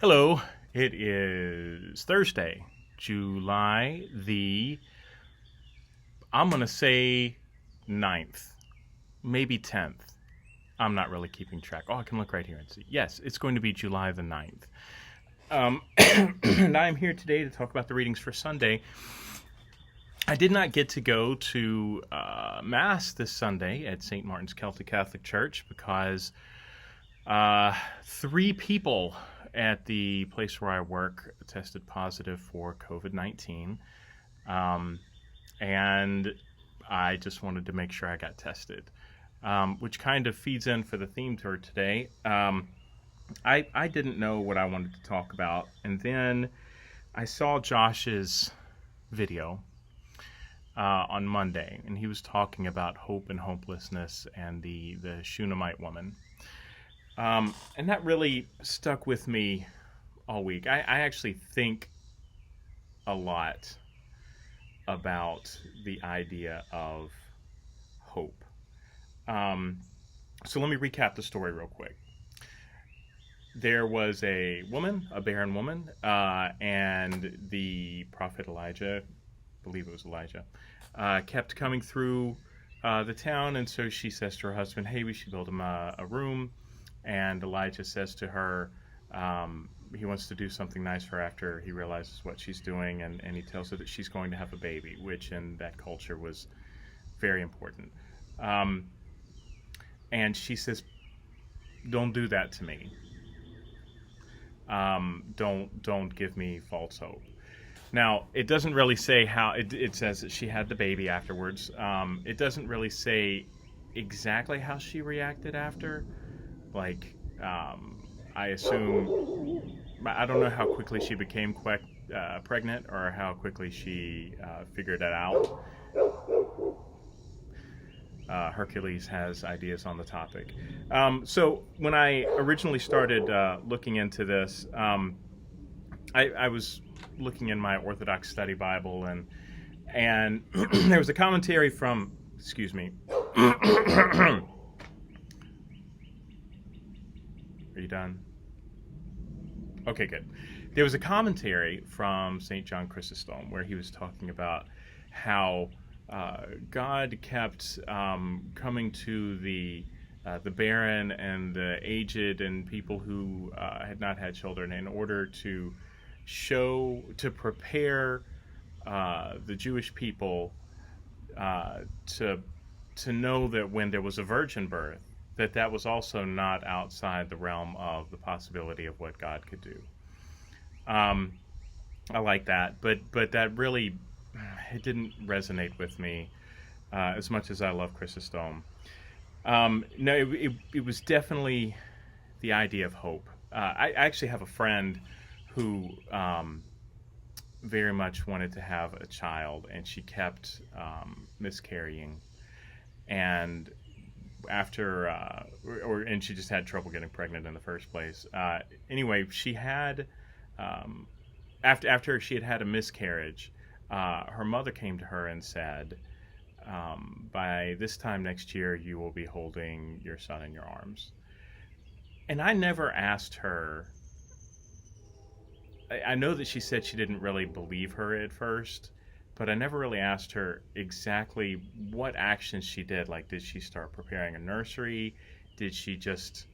Hello, it is Thursday, July I'm going to say 9th, maybe 10th. I'm not really keeping track. Oh, I can look right here and see. Yes, it's going to be July the 9th. And I'm here today to talk about the readings for Sunday. I did not get to go to Mass this Sunday at St. Martin's Celtic Catholic Church because 3 people at the place where I work tested positive for COVID-19. And I just wanted to make sure I got tested, which kind of feeds in for the theme for today. I didn't know what I wanted to talk about, and then I saw Josh's video on Monday, and he was talking about hope and hopelessness and the Shunammite woman. And that really stuck with me all week. I actually think a lot about the idea of hope. So let me recap the story real quick. There was a woman, a barren woman, and the prophet Elijah, I believe it was Elijah, kept coming through the town, and so she says to her husband, hey, we should build him a room. And Elijah says to her, he wants to do something nice for her after he realizes what she's doing, and he tells her that she's going to have a baby, which in that culture was very important. And she says, don't do that to me. Don't give me false hope. Now, it doesn't really say how, it says that she had the baby afterwards. It doesn't really say exactly how she reacted after. Like, I assume, I don't know how quickly she became pregnant or how quickly she figured it out. Hercules has ideas on the topic. So when I originally started looking into this, I was looking in my Orthodox Study Bible, and there was a commentary from, excuse me, Are you done? Okay, good. There was a commentary from St. John Chrysostom where he was talking about how God kept coming to the barren and the aged and people who had not had children in order to prepare the Jewish people to know that when there was a virgin birth, that was also not outside the realm of the possibility of what God could do. I like that, but that really, it didn't resonate with me as much as I love Chrysostom. No, it was definitely the idea of hope. I actually have a friend who very much wanted to have a child, and she kept miscarrying, and after and she just had trouble getting pregnant in the first place. Anyway, she had after she had a miscarriage, her mother came to her and said, by this time next year you will be holding your son in your arms. And I never asked her. I know that she said she didn't really believe her at first, but I never really asked her exactly what actions she did. Like, did she start preparing a nursery? Did she just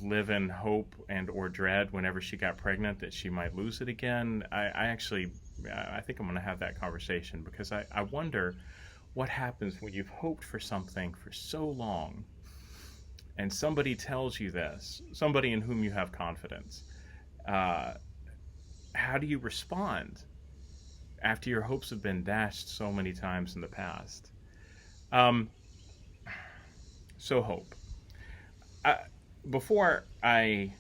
live in hope and or dread whenever she got pregnant that she might lose it again? I think I'm going to have that conversation, because I wonder what happens when you've hoped for something for so long and somebody tells you this, somebody in whom you have confidence. How do you respond after your hopes have been dashed so many times in the past? So hope. Before I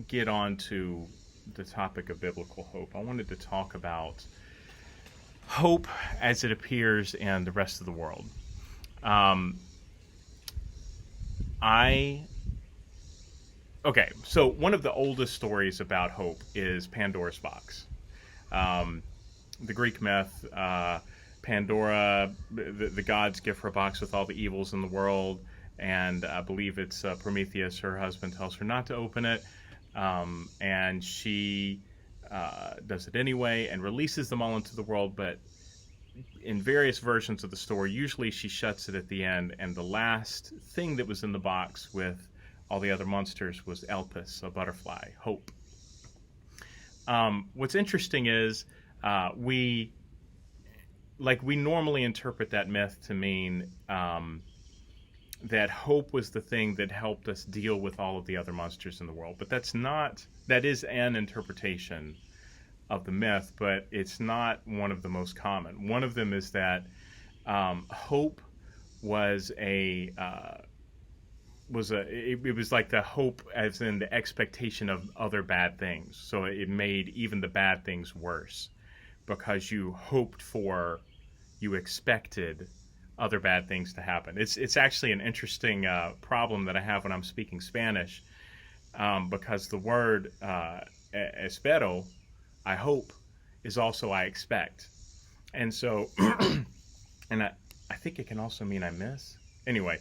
get on to the topic of biblical hope, I wanted to talk about hope as it appears in the rest of the world. Okay, so one of the oldest stories about hope is Pandora's box. The Greek myth, Pandora, the gods give her a box with all the evils in the world, and I believe it's Prometheus, her husband, tells her not to open it, and she does it anyway and releases them all into the world. But in various versions of the story, usually she shuts it at the end, and the last thing that was in the box with all the other monsters was Elpis, a butterfly, hope. What's interesting is we normally interpret that myth to mean that hope was the thing that helped us deal with all of the other monsters in the world. But that's not, that is an interpretation of the myth, but it's not one of the most common. One of them is that hope was it was like the hope as in the expectation of other bad things. So it made even the bad things worse because you expected other bad things to happen. It's actually an interesting problem that I have when I'm speaking Spanish, because the word espero, I hope, is also I expect. And so, and I think it can also mean I miss. Anyway,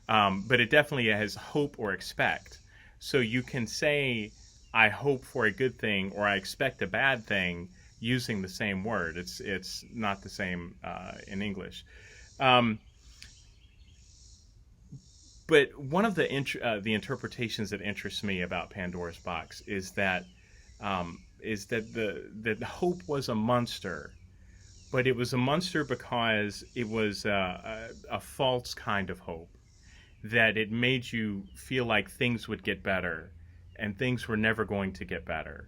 but it definitely has hope or expect. So you can say I hope for a good thing or I expect a bad thing using the same word. It's not the same in English. But one of the interpretations that interests me about Pandora's box is that the hope was a monster, but it was a monster because it was a false kind of hope, that it made you feel like things would get better, and things were never going to get better.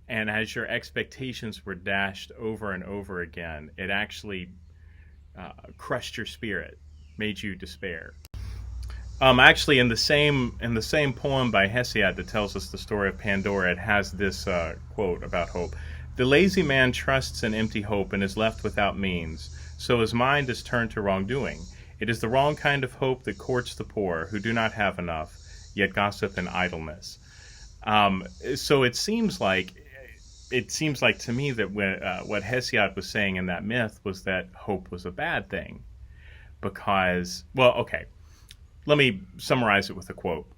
And as your expectations were dashed over and over again, it actually crushed your spirit, made you despair. Actually, in the same poem by Hesiod that tells us the story of Pandora, it has this quote about hope: "The lazy man trusts in empty hope and is left without means, so his mind is turned to wrongdoing. It is the wrong kind of hope that courts the poor, who do not have enough, yet gossip in idleness." So it seems like to me that what Hesiod was saying in that myth was that hope was a bad thing, because, well, okay, let me summarize it with a quote.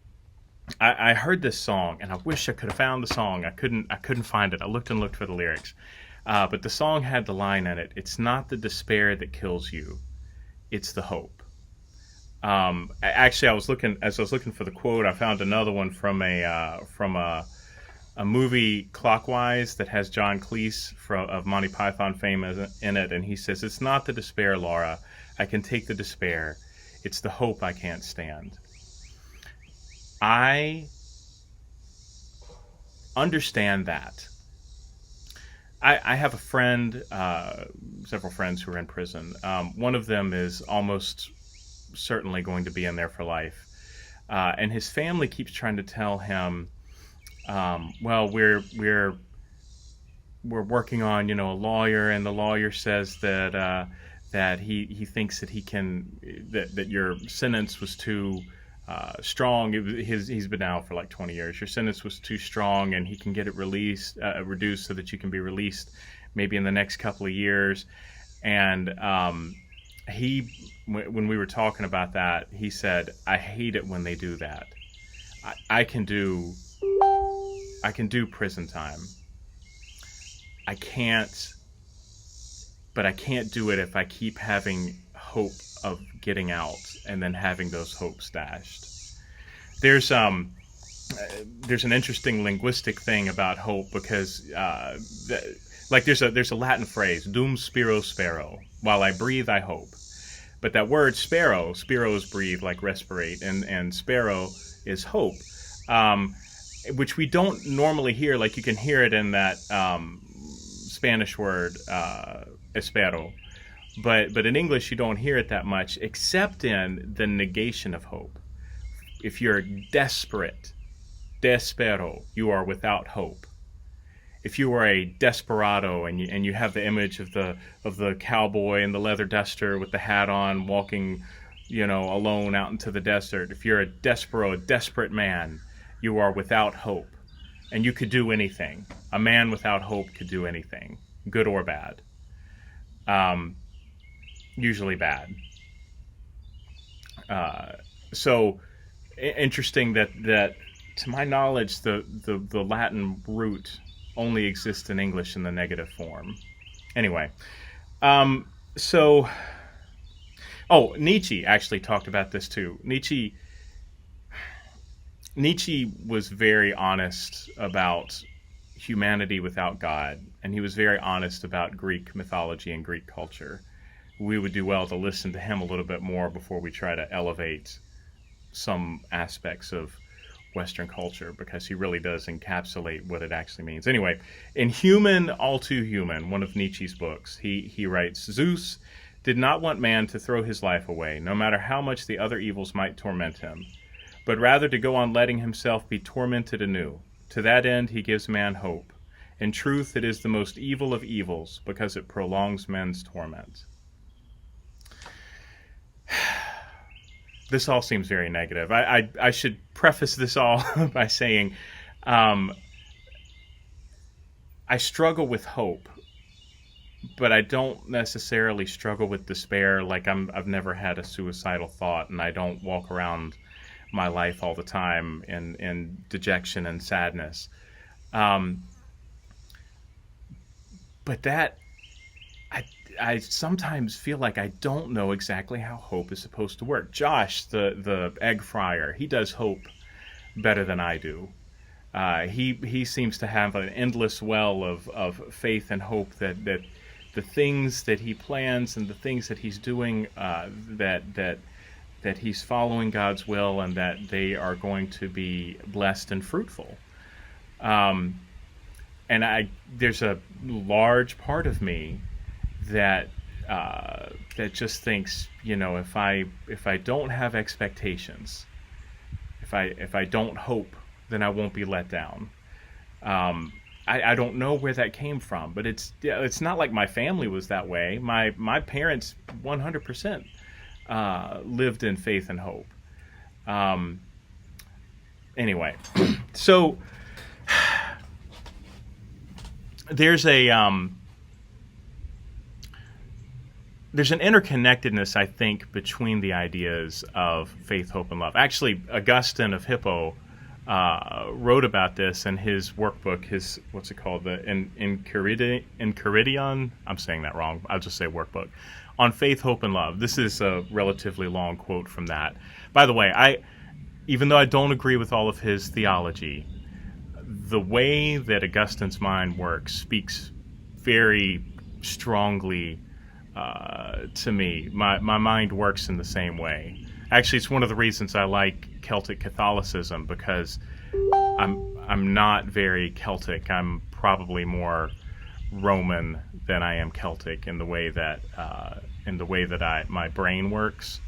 I heard this song, and I wish I could have found the song. I couldn't find it. I looked and looked for the lyrics, but the song had the line in it: "It's not the despair that kills you, it's the hope." Actually, as I was looking for the quote, I found another one from a movie, Clockwise, that has John Cleese of Monty Python fame in it, and he says, "It's not the despair, Laura. I can take the despair. It's the hope I can't stand." I understand that. I have a friend, several friends who are in prison. One of them is almost certainly going to be in there for life. And his family keeps trying to tell him, well, we're working on, a lawyer, and the lawyer says that he thinks that that your sentence was too strong. He's been out for like 20 years. Your sentence was too strong, and he can get it reduced so that you can be released maybe in the next couple of years. And when we were talking about that, he said, "I hate it when they do that. I can do prison time. I can't do it if I keep having hope of getting out and then having those hopes dashed." There's an interesting linguistic thing about hope, because there's a Latin phrase, "Dum Spiro Spero," while I breathe, I hope. But that word spiro is breathe, like respirate, and sparrow is hope, which we don't normally hear. Like, you can hear it in that Spanish word espero, but in English you don't hear it that much, except in the negation of hope. If you're desperate, despero, you are without hope. If you are a desperado and you have the image of the cowboy in the leather duster with the hat on, walking, alone out into the desert, if you're a desperate man, you are without hope, and you could do anything. A man without hope could do anything, good or bad. Usually bad. So interesting that to my knowledge, the Latin root only exists in English in the negative form. Anyway, um, so Nietzsche actually talked about this too. Nietzsche was very honest about humanity without God, and he was very honest about Greek mythology and Greek culture. We would do well to listen to him a little bit more before we try to elevate some aspects of Western culture, because he really does encapsulate what it actually means. Anyway, in Human, All Too Human, one of Nietzsche's books, he writes, Zeus did not want man to throw his life away, no matter how much the other evils might torment him, but rather to go on letting himself be tormented anew. To that end he gives man hope. In truth, it is the most evil of evils, because it prolongs men's torment. This all seems very negative. I should preface this all by saying I struggle with hope, but I don't necessarily struggle with despair. Like I've never had a suicidal thought, and I don't walk around my life all the time in dejection and sadness. But that I sometimes feel like I don't know exactly how hope is supposed to work. Josh, the egg fryer, he does hope better than I do. He seems to have an endless well of faith and hope that the things that he plans and the things that he's doing, that he's following God's will, and that they are going to be blessed and fruitful. And there's a large part of me that just thinks, if I don't have expectations, if I don't hope, then I won't be let down. I don't know where that came from, but it's not like my family was that way. My parents 100% lived in faith and hope. Anyway, so there's an interconnectedness, I think, between the ideas of faith, hope, and love. Actually, Augustine of Hippo wrote about this in his workbook, what's it called, the Enchiridion? I'm saying that wrong. I'll just say workbook. On faith, hope, and love. This is a relatively long quote from that. By the way, even though I don't agree with all of his theology, the way that Augustine's mind works speaks very strongly to me. My mind works in the same way. Actually, it's one of the reasons I like Celtic Catholicism, because I'm not very Celtic. I'm probably more Roman than I am Celtic in the way that my brain works,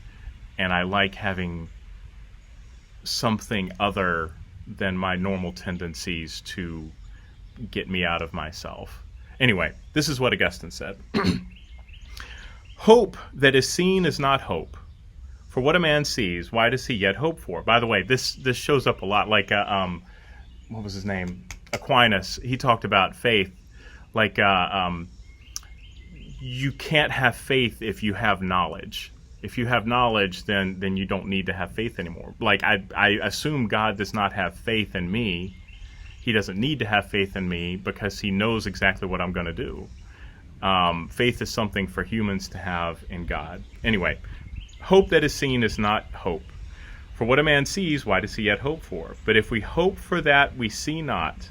and I like having something other than my normal tendencies to get me out of myself. Anyway, this is what Augustine said. Hope that is seen is not hope. For what a man sees, why does he yet hope for? By the way, this shows up a lot. Like, what was his name? Aquinas. He talked about faith. Like, you can't have faith if you have knowledge. If you have knowledge, then you don't need to have faith anymore. Like, I assume God does not have faith in me. He doesn't need to have faith in me because he knows exactly what I'm going to do. Faith is something for humans to have in God. Anyway, hope that is seen is not hope. For what a man sees, why does he yet hope for? But if we hope for that we see not,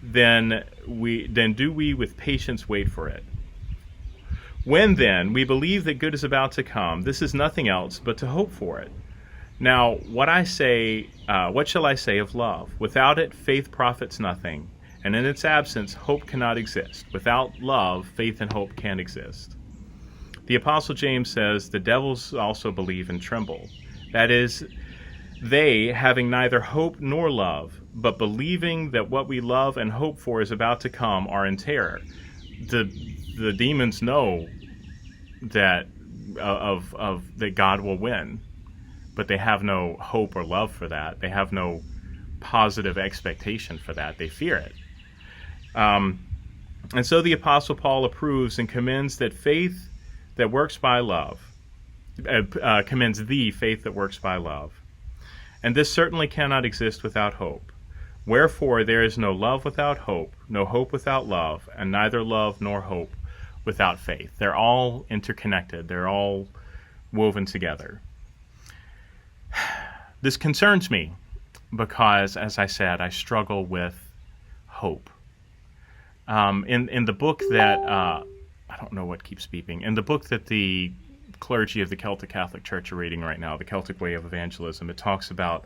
then do we with patience wait for it. When then we believe that good is about to come, this is nothing else but to hope for it. Now, what shall I say of love? Without it, faith profits nothing, and in its absence, hope cannot exist. Without love, faith and hope can't exist. The Apostle James says, the devils also believe and tremble. That is, they, having neither hope nor love, but believing that what we love and hope for is about to come, are in terror. The demons know that that God will win, but they have no hope or love for that. They have no positive expectation for that. They fear it. And so the Apostle Paul approves and commends that faith that works by love, commends the faith that works by love. And this certainly cannot exist without hope. Wherefore there is no love without hope, no hope without love, and neither love nor hope without faith. They're all interconnected. They're all woven together. This concerns me because, as I said, I struggle with hope. In the book that I don't know what keeps beeping. In the book that the clergy of the Celtic Catholic Church are reading right now, The Celtic Way of Evangelism, it talks about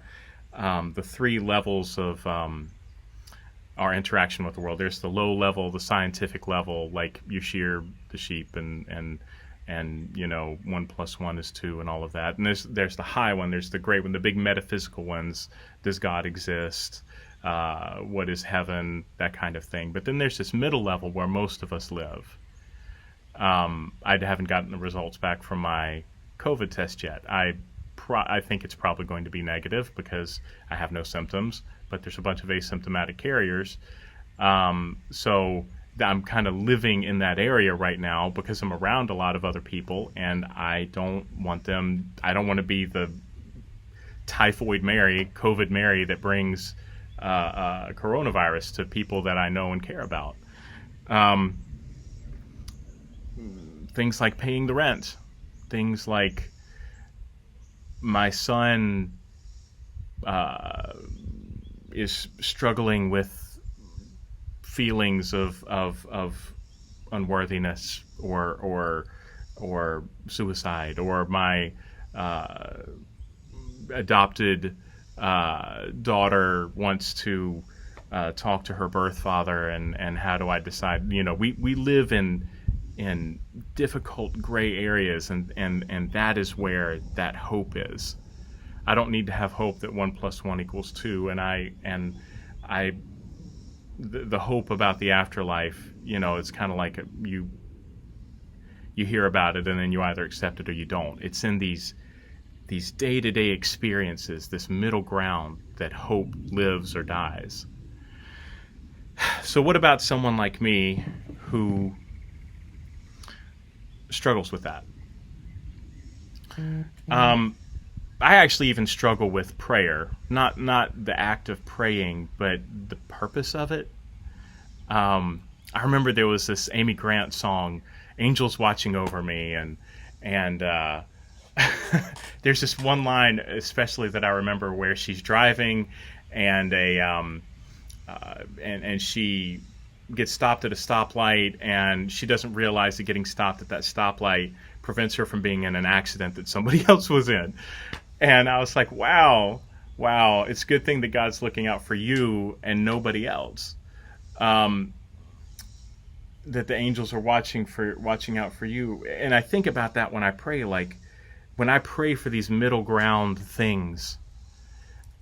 the three levels of our interaction with the world. There's the low level, the scientific level, like you shear the sheep and 1 + 1 is 2 and all of that. And there's the high one, there's the great one, the big metaphysical ones. Does God exist? What is heaven? That kind of thing. But then there's this middle level where most of us live. I haven't gotten the results back from my COVID test yet. I think it's probably going to be negative because I have no symptoms, but there's a bunch of asymptomatic carriers. So I'm kind of living in that area right now because I'm around a lot of other people, and I don't want to be the typhoid Mary, COVID Mary that brings coronavirus to people that I know and care about. Things like paying the rent, things like my son is struggling with feelings of unworthiness or suicide, or my adopted daughter wants to talk to her birth father, and how do I decide? We live in difficult gray areas, and that is where that hope is. I don't need to have hope that 1 + 1 = 2, and the hope about the afterlife, it's kind of like you hear about it and then you either accept it or you don't. It's in these day-to-day experiences, this middle ground, that hope lives or dies. So what about someone like me who struggles with that? I actually even struggle with prayer, not the act of praying, but the purpose of it. I remember there was this Amy Grant song, "Angels Watching Over Me," and there's this one line especially that I remember where she's driving, and and she gets stopped at a stoplight, and she doesn't realize that getting stopped at that stoplight prevents her from being in an accident that somebody else was in. And I was like, wow, it's a good thing that God's looking out for you and nobody else. That the angels are watching out for you. And I think about that when I pray, like when I pray for these middle ground things.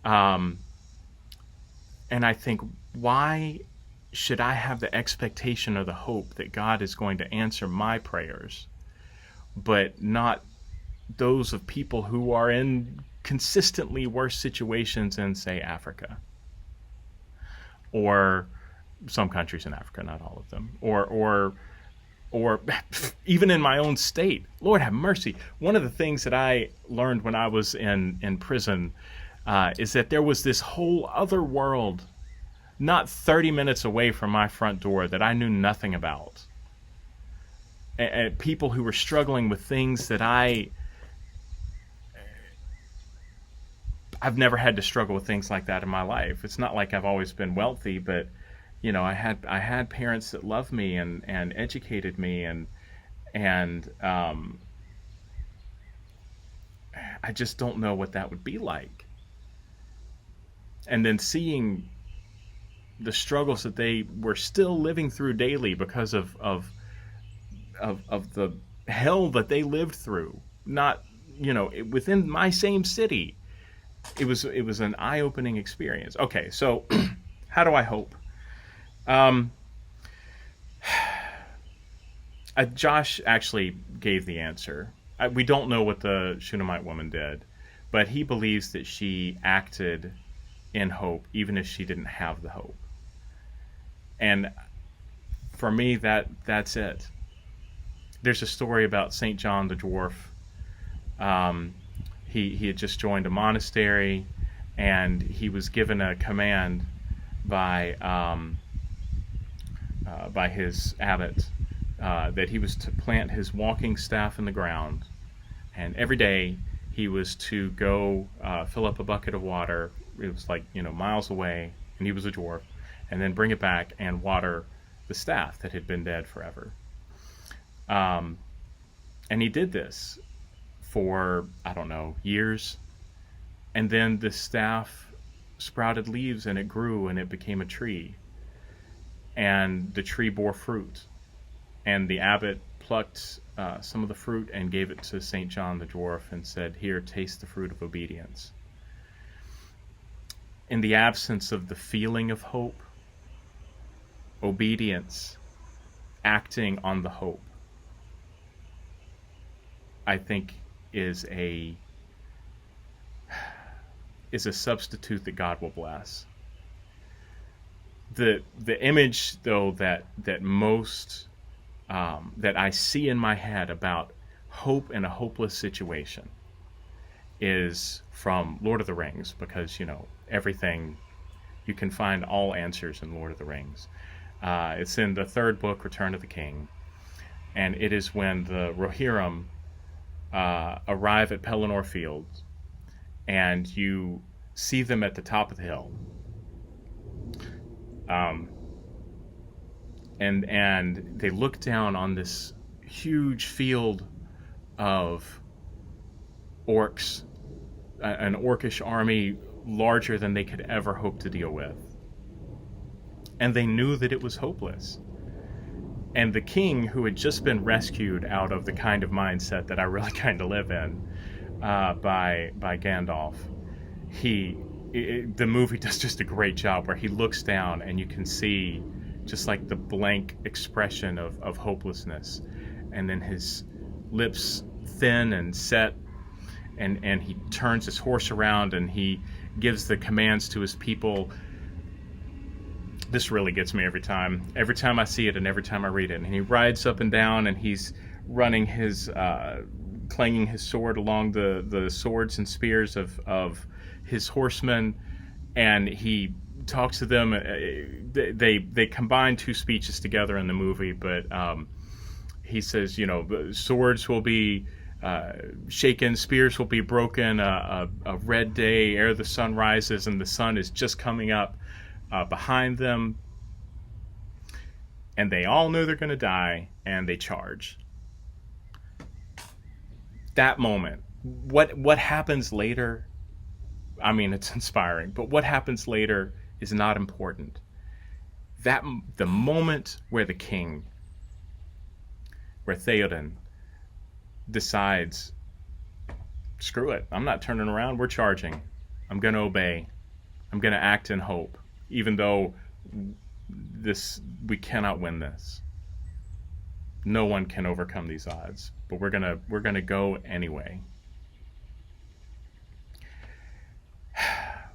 And I think, why should I have the expectation or the hope that God is going to answer my prayers, but not those of people who are in consistently worse situations in, say, Africa, or some countries in Africa, not all of them, or even in my own state? Lord have mercy. One of the things that I learned when I was in prison is that there was this whole other world not 30 minutes away from my front door that I knew nothing about. And people who were struggling with things that I've never had to struggle with things like that in my life. It's not like I've always been wealthy, but I had parents that loved me and educated me, and I just don't know what that would be like. And then seeing the struggles that they were still living through daily because of the hell that they lived through, not within my same city. It was an eye-opening experience. Okay, so how do I hope? Josh actually gave the answer. We don't know what the Shunammite woman did, but he believes that she acted in hope even if she didn't have the hope. And for me, that's it. There's a story about St. John the Dwarf. He had just joined a monastery, and he was given a command by his abbot that he was to plant his walking staff in the ground, and every day he was to go fill up a bucket of water. It was like, miles away, and he was a dwarf, and then bring it back and water the staff that had been dead forever. And he did this for, I don't know, years. And then the staff sprouted leaves, and it grew, and it became a tree. And the tree bore fruit. And the abbot plucked some of the fruit and gave it to St. John the dwarf and said, "Here, taste the fruit of obedience." In the absence of the feeling of hope, obedience, acting on the hope, I think is a substitute that God will bless. The image, though, that most that I see in my head about hope in a hopeless situation is from Lord of the Rings, because everything, you can find all answers in Lord of the Rings. It's in the third book, Return of the King, and it is when the Rohirrim arrive at Pelennor Fields, and you see them at the top of the hill. And they look down on this huge field of orcs, an orcish army larger than they could ever hope to deal with. And they knew that it was hopeless. And the king, who had just been rescued out of the kind of mindset that I really kind of live in by Gandalf, the movie does just a great job where he looks down and you can see just like the blank expression of hopelessness, and then his lips thin and set, and he turns his horse around and he gives the commands to his people. This really gets me every time I see it and every time I read it. And he rides up and down, and he's running his clanging his sword along the swords and spears of his horsemen, and he talks to them. They combine two speeches together in the movie, but he says, swords will be shaken, spears will be broken, a red day ere the sun rises, and the sun is just coming up behind them, and they all know they're going to die, and they charge. That moment, what happens later, I mean, it's inspiring, but what happens later is not important. The moment where the king, where Theoden decides, screw it, I'm not turning around, we're charging, I'm going to obey, I'm going to act in hope, even though we cannot win this. No one can overcome these odds, but we're gonna go anyway.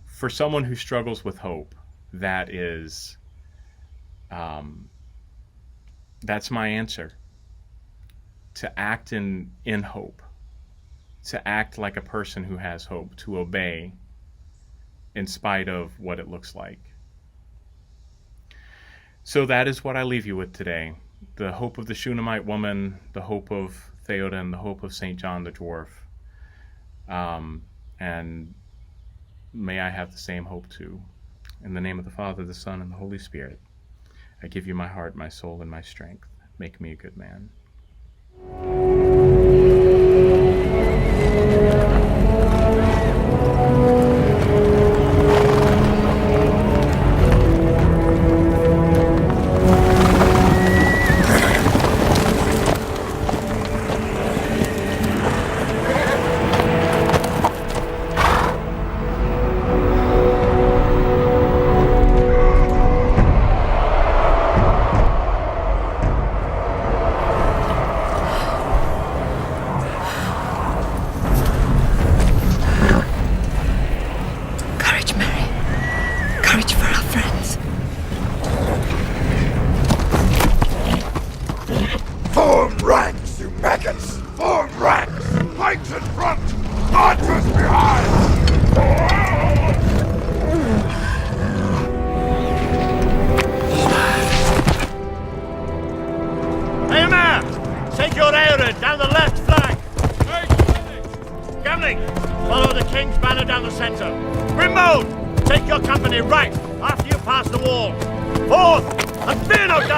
For someone who struggles with hope, that's my answer. To act in hope, to act like a person who has hope, to obey in spite of what it looks like. So that is what I leave you with today. The hope of the Shunammite woman, the hope of Theoden, the hope of St. John the Dwarf. And may I have the same hope too. In the name of the Father, the Son, and the Holy Spirit, I give you my heart, my soul, and my strength. Make me a good man.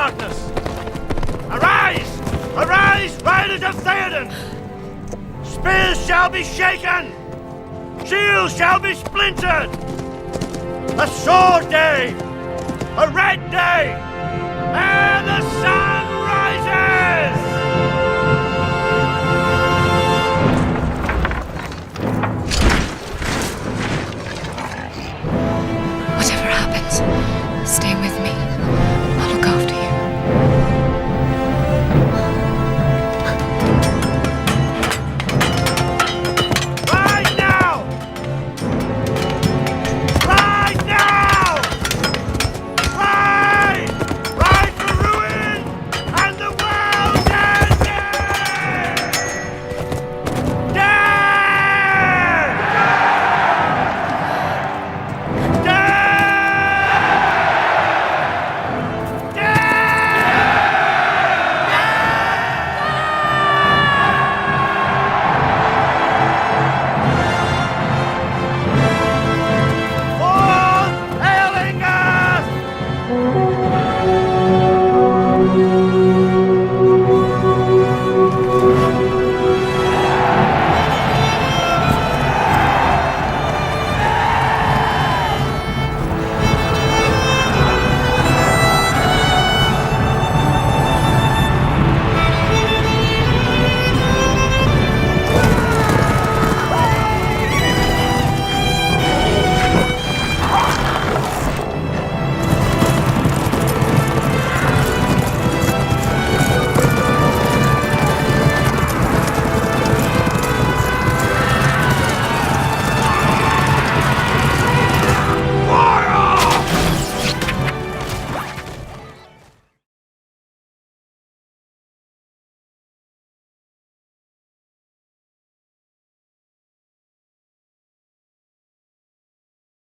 darkness. Arise! Arise, riders of Theoden! Spears shall be shaken! Shields shall be splintered! A sword day! A red day! And